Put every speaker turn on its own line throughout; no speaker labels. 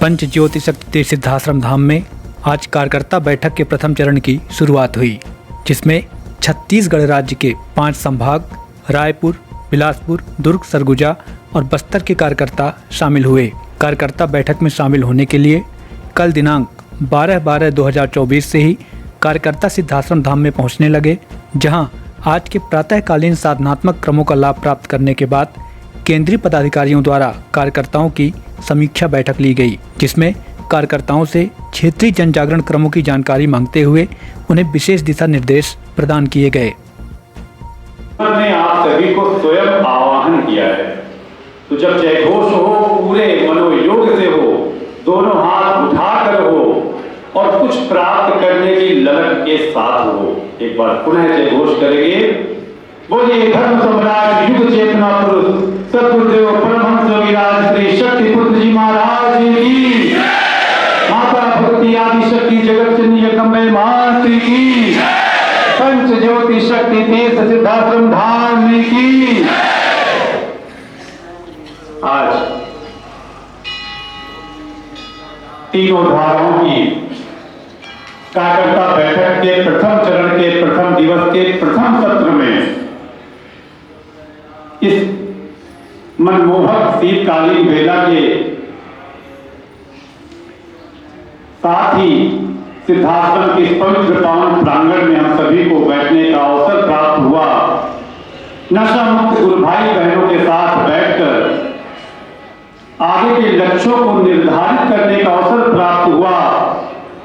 पंच ज्योति शक्ति तीर्थ सिद्धाश्रम धाम में आज कार्यकर्ता बैठक के प्रथम चरण की शुरुआत हुई, जिसमें छत्तीसगढ़ राज्य के 5 संभाग रायपुर, बिलासपुर, दुर्ग, सरगुजा और बस्तर के कार्यकर्ता शामिल हुए। कार्यकर्ता बैठक में शामिल होने के लिए कल दिनांक 12/12/2024 से ही कार्यकर्ता सिद्धाश्रम धाम में पहुंचने लगे, जहां आज के प्रातःकालीन साधनात्मक क्रमों का लाभ प्राप्त करने के बाद केंद्रीय पदाधिकारियों द्वारा कार्यकर्ताओं की समीक्षा बैठक ली गई, जिसमें कार्यकर्ताओं से क्षेत्रीय जन जागरण क्रमों की जानकारी मांगते हुए उन्हें विशेष दिशा निर्देश प्रदान किए गए।
ने आप सभी को स्वयं आह्वान किया है, तो जब जयघोष हो, पूरे मनोयोग से हो, दोनों हाथ उठाकर हो और कुछ प्राप्त करने की ललक के साथ हो। एक बार पुनः जयघोष करेंगे। बोलिए धर्म सम्राट युग चेतना पुरुष सद्गुरुदेव परमहंस योगीराज श्री शक्ति पुत्र जी महाराज की, माता भगवती आदि शक्ति जगत जननी जगदम्बे माता की, पंच ज्योति शक्ति तीर्थ सिद्धाश्रम धाम की। आज तीनों धाराओं की कार्यकर्ता बैठक के प्रथम चरण के प्रथम दिवस के प्रथम सत्र में इस मनमोहक शीतकालीन बेला के साथ ही सिद्धाश्रम के पवित्र पावन प्रांगण में हम सभी को बैठने का अवसर प्राप्त हुआ। नशा मुक्त गुरु भाई बहनों के साथ बैठकर आगे के लक्ष्यों को निर्धारित करने का अवसर प्राप्त हुआ।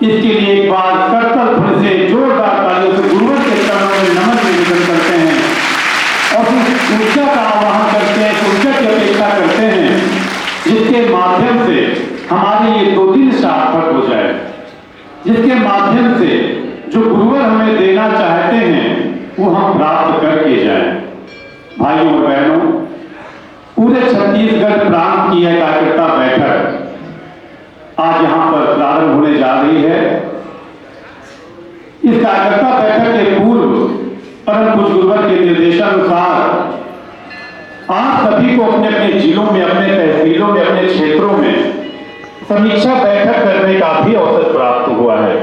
इसके लिए एक बार करतल ध्वनि से जोरदार तालियों से गुरुवर के चरणों में नमन निवेदन करते हैं और उस ऊर्जा का आह्वान करते हैं, ऊर्जा की अपेक्षा करते हैं, जिसके माध्यम से हमारे ये 2 दिन सार्थक हो जाए, जिसके माध्यम से जो गुरुवर हमें देना चाहते हैं वो हम प्राप्त करके जाएं। भाइयों और बहनों, पूरे छत्तीसगढ़ प्रांत की यह कार्यकर्ता बैठक आज यहाँ पर प्रारंभ होने जा रही है। इस कार्यकर्ता बैठक के पूर्व परम पूज्य गुरुवर के निर्देशानुसार आप सभी को अपने अपने जिलों में, अपने तहसीलों में, अपने क्षेत्रों में समीक्षा बैठक करने का भी अवसर प्राप्त हुआ है।